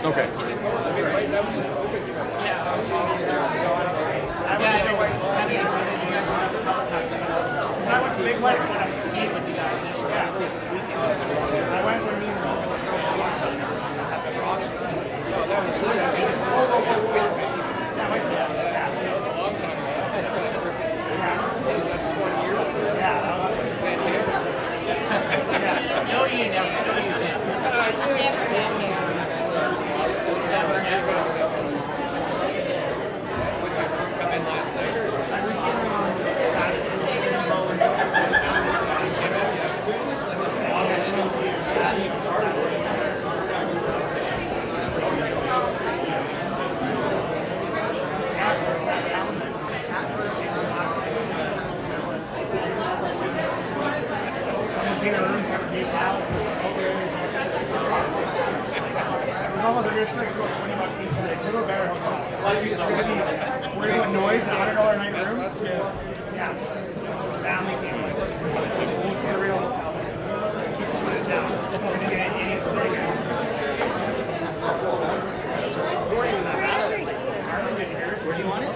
Okay. That was an open trip. So I went to Big Lake when I skied with you guys. And I went with me and my girls for one time. That was awesome. That was a long time ago. That's 20 years. No, you never. No, you didn't. Would you come in last night? Almost like you're just going to throw $20 each for a little better hotel. We're going to be noise, $100 a night room. Yeah. It's family family. It's like we'll get a real hotel. Cheapest one in town. We're going to get an idiot steak. Where do you want it?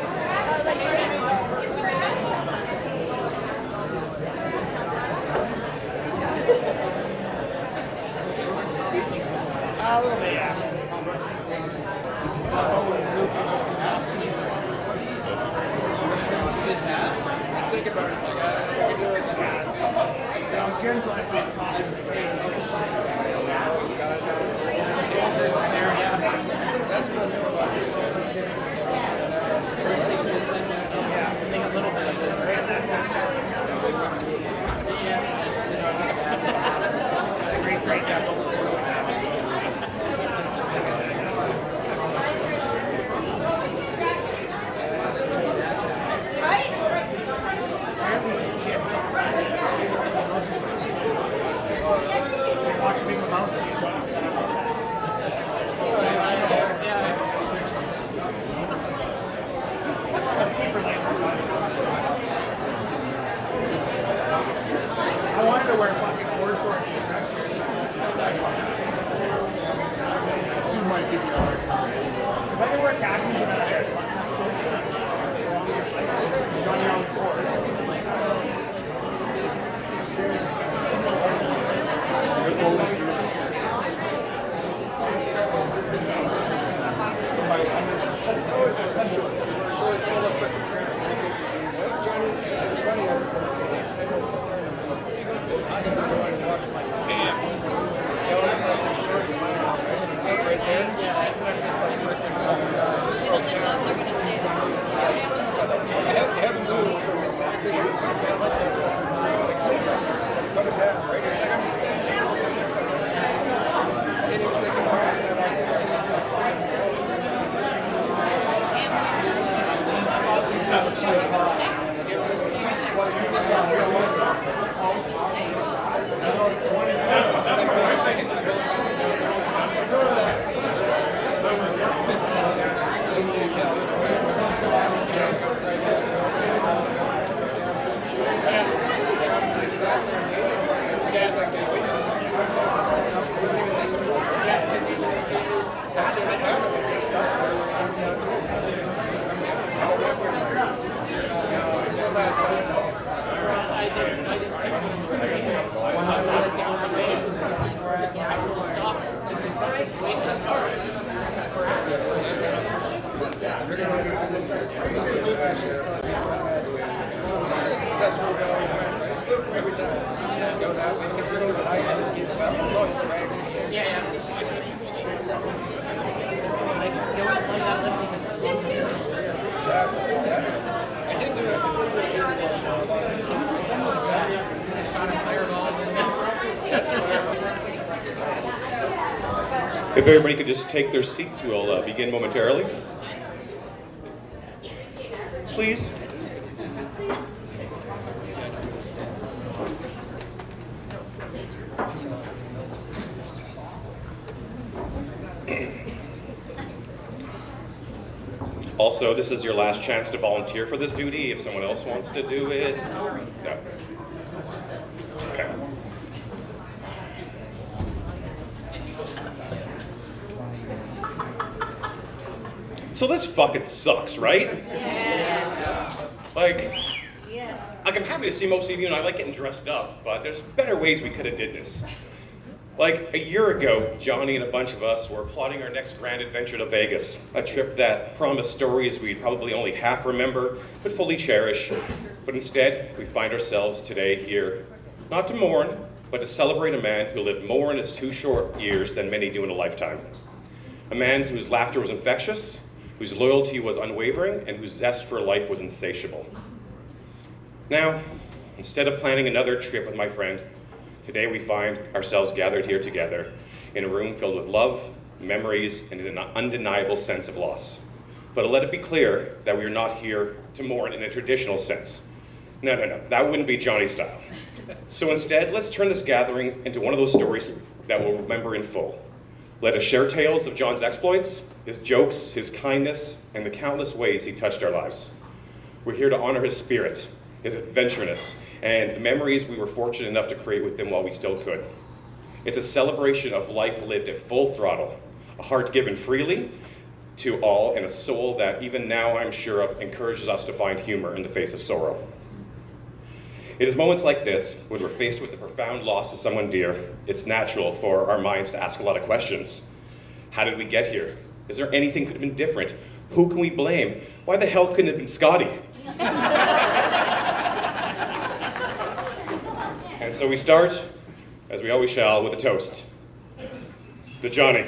A little bit, yeah. Think about it. I was good until I saw the coffee. That's supposed to be Yeah, I think a little bit of it. Great job. I wanted to wear fucking board shorts and dress shirts. Sue might give you a hard time. If I could wear khakis and a button-up shorts, Johnny on the board. It's always shorts. Shorts all up at the trainer. Johnny, it's funny. I tend to go and wash my pants. They always have these shorts in my house. Right there. Yeah, I'm just like freaking. They don't show up, they're going to stay there. They haven't moved from exactly where we put it down like this. They put it down, right? It's like I'm just going to change it. It's like, I didn't even think about it. It's like, it's just like, that's where we always went, right? Every time. Go that way, because you know what I can skate about. It's always dragging me in. Yeah. Like, they always like that lifting. Exactly. Yeah. I did do that because of the I shot a fireball. If everybody could just take their seats, we'll begin momentarily. Please. Also, this is your last chance to volunteer for this duty if someone else wants to do it. No. Okay. So this fucking sucks, right? Like, I'm happy to see most of you, and I like getting dressed up, but there's better ways we could have did this. Like, a year ago, Johnny and a bunch of us were plotting our next grand adventure to Vegas, a trip that promised stories we'd probably only half remember, but fully cherish. But instead, we find ourselves today here, not to mourn, but to celebrate a man who lived more in his 2 short years than many do in a lifetime. A man whose laughter was infectious, whose loyalty was unwavering, and whose zest for life was insatiable. Now, instead of planning another trip with my friend, today we find ourselves gathered here together in a room filled with love, memories, and an undeniable sense of loss. But let it be clear that we are not here to mourn in a traditional sense. No, that wouldn't be Johnny style. So instead, let's turn this gathering into one of those stories that we'll remember in full. Let us share tales of John's exploits, his jokes, his kindness, and the countless ways he touched our lives. We're here to honor his spirit, his adventureness, and the memories we were fortunate enough to create with him while we still could. It's a celebration of life lived at full throttle, a heart given freely to all, and a soul that even now I'm sure of encourages us to find humor in the face of sorrow. It is moments like this, when we're faced with the profound loss of someone dear, it's natural for our minds to ask a lot of questions. How did we get here? Is there anything could have been different? Who can we blame? Why the hell couldn't it have been Scotty? And so we start, as we always shall, with a toast. To Johnny.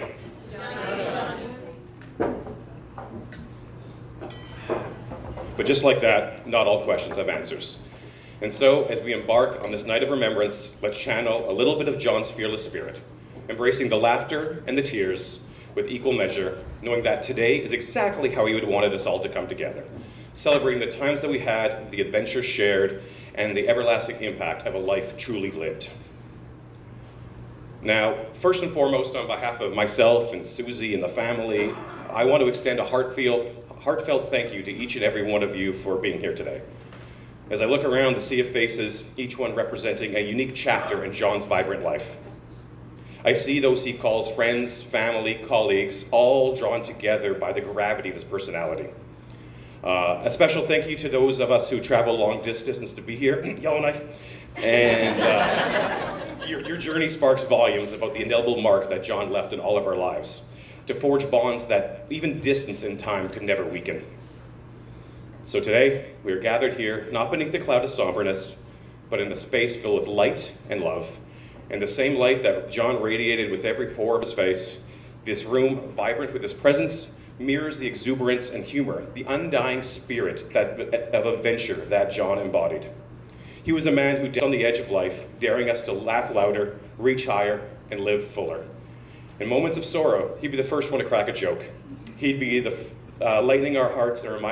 But just like that, not all questions have answers. And so, as we embark on this night of remembrance, let's channel a little bit of John's fearless spirit, embracing the laughter and the tears with equal measure, knowing that today is exactly how he would have wanted us all to come together, celebrating the times that we had, the adventures shared, and the everlasting impact of a life truly lived. Now, first and foremost, on behalf of myself and Susie and the family, I want to extend a heartfelt thank you to each and every one of you for being here today. As I look around the sea of faces, each one representing a unique chapter in John's vibrant life. I see those he calls friends, family, colleagues, all drawn together by the gravity of his personality. A special thank you to those of us who travel long distance to be here, Yellowknife, and your journey sparks volumes about the indelible mark that John left in all of our lives, to forge bonds that even distance in time could never weaken. So today, we are gathered here, not beneath the cloud of somberness, but in a space filled with light and love. And the same light that John radiated with every pore of his face, this room, vibrant with his presence, mirrors the exuberance and humor, the undying spirit of adventure that John embodied. He was a man who danced on the edge of life, daring us to laugh louder, reach higher, and live fuller. In moments of sorrow, he'd be the first one to crack a joke. He'd be the lightening our hearts and remind